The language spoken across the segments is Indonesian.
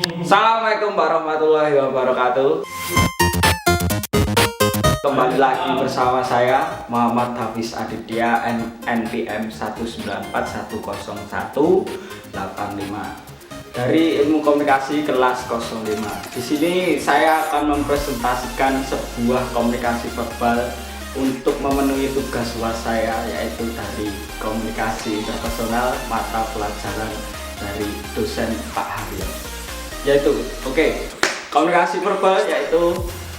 Assalamualaikum warahmatullahi wabarakatuh. Kembali lagi bersama saya Muhammad Hafiz Aditya, NPM 194100185 dari Ilmu Komunikasi kelas 05. Di sini saya akan mempresentasikan sebuah komunikasi verbal untuk memenuhi tugas UAS saya, yaitu dari komunikasi interpersonal mata pelajaran dari dosen Pak Haryo. Yaitu komunikasi verbal yaitu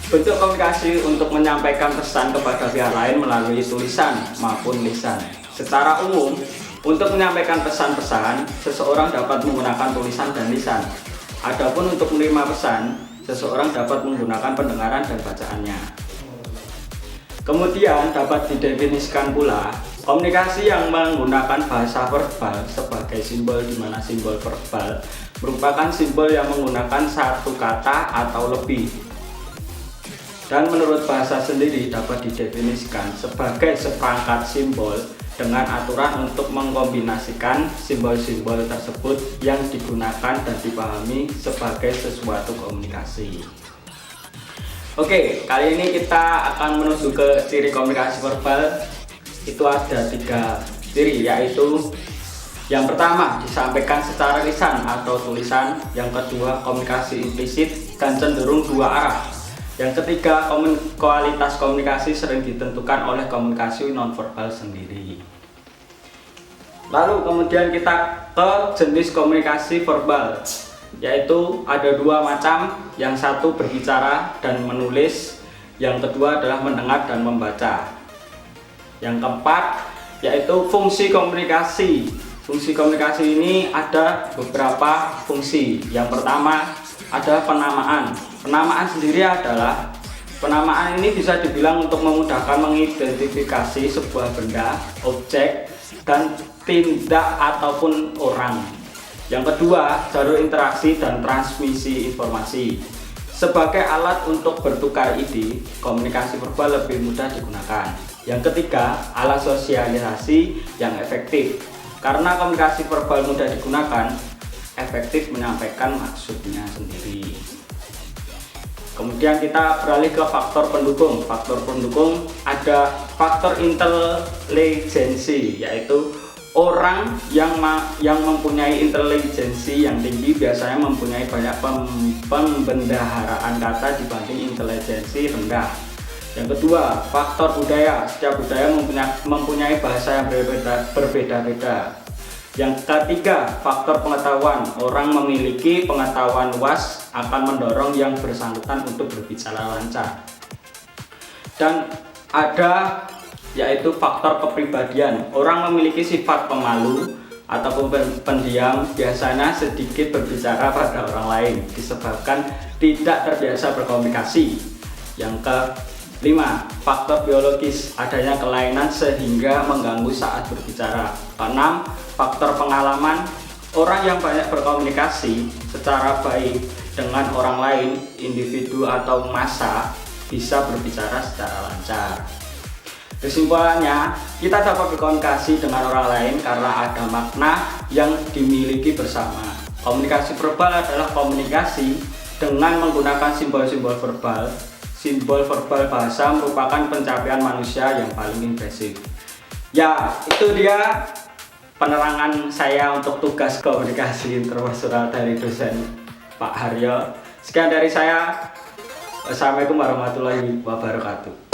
bentuk komunikasi untuk menyampaikan pesan kepada pihak lain melalui tulisan maupun lisan. Secara umum, untuk menyampaikan pesan-pesan, seseorang dapat menggunakan tulisan dan lisan. Adapun untuk menerima pesan, seseorang dapat menggunakan pendengaran dan bacaannya. Kemudian dapat didefinisikan pula komunikasi yang menggunakan bahasa verbal sebagai simbol, di mana simbol verbal merupakan simbol yang menggunakan satu kata atau lebih. Dan menurut bahasa sendiri dapat didefinisikan sebagai seperangkat simbol dengan aturan untuk mengkombinasikan simbol-simbol tersebut yang digunakan dan dipahami sebagai sesuatu komunikasi. Oke, kali ini kita akan menuju ke ciri komunikasi verbal. Itu ada 3 ciri, yaitu yang pertama disampaikan secara lisan atau tulisan, yang kedua komunikasi implisit dan cenderung dua arah, yang ketiga kualitas komunikasi sering ditentukan oleh komunikasi nonverbal sendiri. Lalu kemudian kita ke jenis komunikasi verbal, yaitu ada 2 macam, yang satu berbicara dan menulis, yang kedua adalah mendengar dan membaca. Yang keempat yaitu fungsi komunikasi. Fungsi komunikasi ini ada beberapa fungsi. Yang pertama ada penamaan. Penamaan sendiri adalah, penamaan ini bisa dibilang untuk memudahkan mengidentifikasi sebuah benda, objek, dan tindak ataupun orang. Yang kedua, jalur interaksi dan transmisi informasi. Sebagai alat untuk bertukar ide, komunikasi verbal lebih mudah digunakan. Yang ketiga, alat sosialisasi yang efektif. Karena komunikasi verbal mudah digunakan, efektif menyampaikan maksudnya sendiri. Kemudian kita beralih ke faktor pendukung. Faktor pendukung ada faktor intelijensi, yaitu orang yang mempunyai intelijensi yang tinggi biasanya mempunyai banyak pembendaharaan kata dibanding intelijensi rendah. Yang kedua, faktor budaya. Setiap budaya mempunyai bahasa yang berbeda-beda. Yang ketiga, faktor pengetahuan. Orang memiliki pengetahuan luas akan mendorong yang bersangkutan untuk berbicara lancar. Dan ada yaitu faktor kepribadian. Orang memiliki sifat pemalu ataupun pendiam, biasanya sedikit berbicara pada orang lain disebabkan tidak terbiasa berkomunikasi. Yang kelima, faktor biologis. Adanya kelainan sehingga mengganggu saat berbicara. Keenam, faktor pengalaman. Orang yang banyak berkomunikasi secara baik dengan orang lain, individu atau massa, bisa berbicara secara lancar. Kesimpulannya, kita dapat berkomunikasi dengan orang lain karena ada makna yang dimiliki bersama. Komunikasi verbal adalah komunikasi dengan menggunakan simbol-simbol verbal. Simbol verbal bahasa merupakan pencapaian manusia yang paling impresif. Ya, itu dia penerangan saya untuk tugas komunikasi interpersonal dari dosen Pak Haryo. Sekian dari saya. Wassalamualaikum warahmatullahi wabarakatuh.